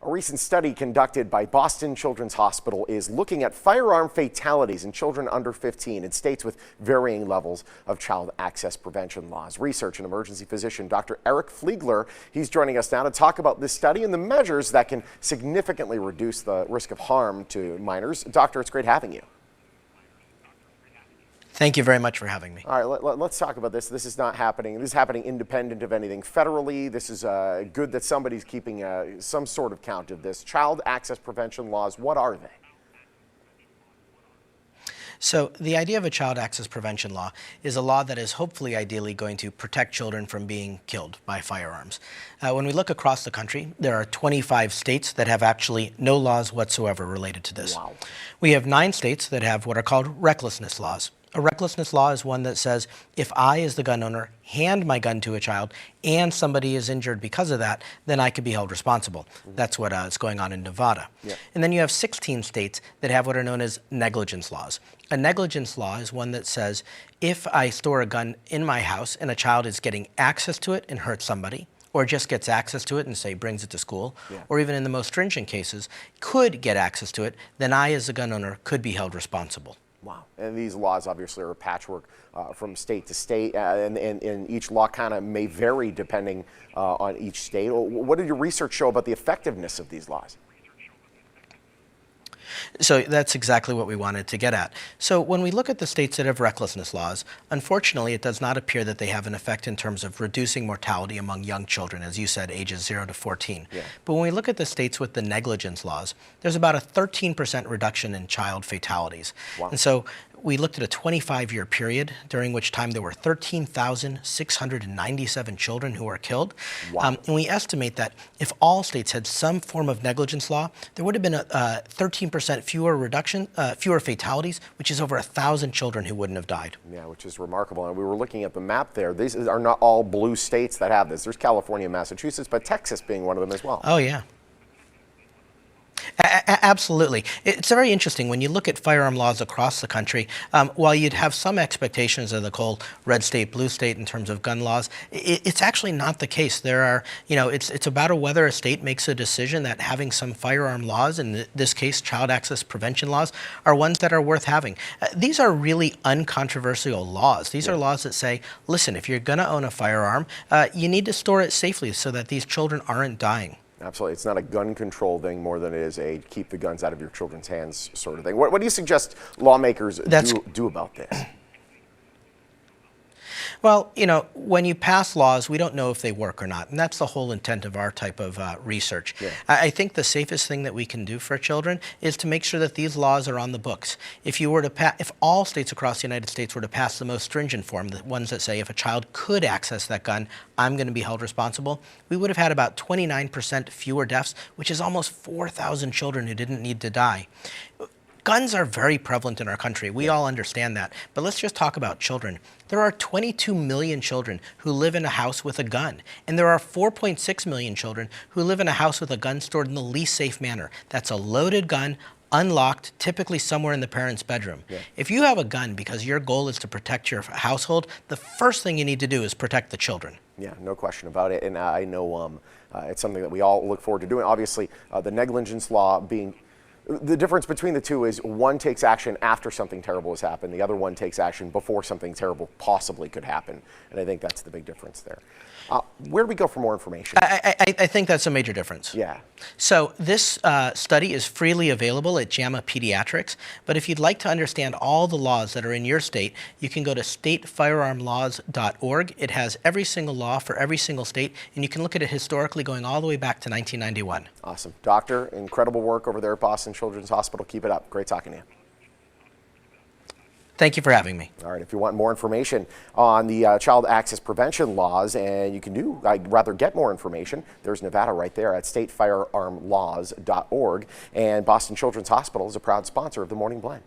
A recent study conducted by Boston Children's Hospital is looking at firearm fatalities in children under 15 in states with varying levels of child access prevention laws. Research and emergency physician Dr. Eric Fliegler, he's joining us now to talk about this study and the measures that can significantly reduce the risk of harm to minors. Doctor, it's great having you. Thank you very much for having me. All right, let's talk about this. This is not happening. This is happening independent of anything federally. This is good that somebody's keeping some sort of count of this. Child access prevention laws, what are they? So the idea of a child access prevention law is a law that is hopefully ideally going to protect children from being killed by firearms. When we look across the country, there are 25 states that have actually no laws whatsoever related to this. Wow. We have 9 states that have what are called recklessness laws. A recklessness law is one that says if I, as the gun owner, hand my gun to a child and somebody is injured because of that, then I could be held responsible. That's what is going on in Nevada. Yeah. And then you have 16 states that have what are known as negligence laws. A negligence law is one that says if I store a gun in my house and a child is getting access to it and hurts somebody, or just gets access to it and, say, brings it to school, or even in the most stringent cases, could get access to it, then I, as a gun owner, could be held responsible. Wow. And these laws obviously are a patchwork from state to state, and each law kind of may vary depending on each state. What did your research show about the effectiveness of these laws? So that's exactly what we wanted to get at. So when we look at the states that have recklessness laws, unfortunately, it does not appear that they have an effect in terms of reducing mortality among young children, as you said, ages 0 to 14. Yeah. But when we look at the states with the negligence laws, there's about a 13% reduction in child fatalities. Wow. And so we looked at a 25-year period during which time there were 13,697 children who were killed. Wow. And we estimate that if all states had some form of negligence law, there would have been a 13% fewer fatalities, which is over 1,000 children who wouldn't have died. Yeah, which is remarkable. And we were looking at the map there. These are not all blue states that have this. There's California and Massachusetts, but Texas being one of them as well. Oh, yeah. Absolutely. It's very interesting when you look at firearm laws across the country. While you'd have some expectations of the whole red state, blue state in terms of gun laws, it's actually not the case. There are, it's about whether a state makes a decision that having some firearm laws, in this case, child access prevention laws, are ones that are worth having. These are really uncontroversial laws. These are laws that say, listen, if you're going to own a firearm, you need to store it safely so that these children aren't dying. Absolutely. It's not a gun control thing more than it is a keep the guns out of your children's hands sort of thing. What do you suggest lawmakers do about this? Well, when you pass laws, we don't know if they work or not, and that's the whole intent of our type of research. Yeah. I think the safest thing that we can do for children is to make sure that these laws are on the books. If all states across the United States were to pass the most stringent form, the ones that say if a child could access that gun, I'm going to be held responsible, we would have had about 29% fewer deaths, which is almost 4,000 children who didn't need to die. Guns are very prevalent in our country. We all understand that. But let's just talk about children. There are 22 million children who live in a house with a gun. And there are 4.6 million children who live in a house with a gun stored in the least safe manner. That's a loaded gun, unlocked, typically somewhere in the parent's bedroom. Yeah. If you have a gun because your goal is to protect your household, the first thing you need to do is protect the children. Yeah, no question about it. And I know it's something that we all look forward to doing. Obviously, the negligence law being the difference between the two is one takes action after something terrible has happened. The other one takes action before something terrible possibly could happen. And I think that's the big difference there. Where do we go for more information? I think that's a major difference. Yeah. So this study is freely available at JAMA Pediatrics. But if you'd like to understand all the laws that are in your state, you can go to statefirearmlaws.org. It has every single law for every single state, and you can look at it historically going all the way back to 1991. Awesome. Doctor, incredible work over there at Boston Children's Hospital. Keep it up. Great talking to you. Thank you for having me. All right, if you want more information on the child access prevention laws, and I'd rather get more information, there's Nevada right there at statefirearmlaws.org. And Boston Children's Hospital is a proud sponsor of the Morning Blend.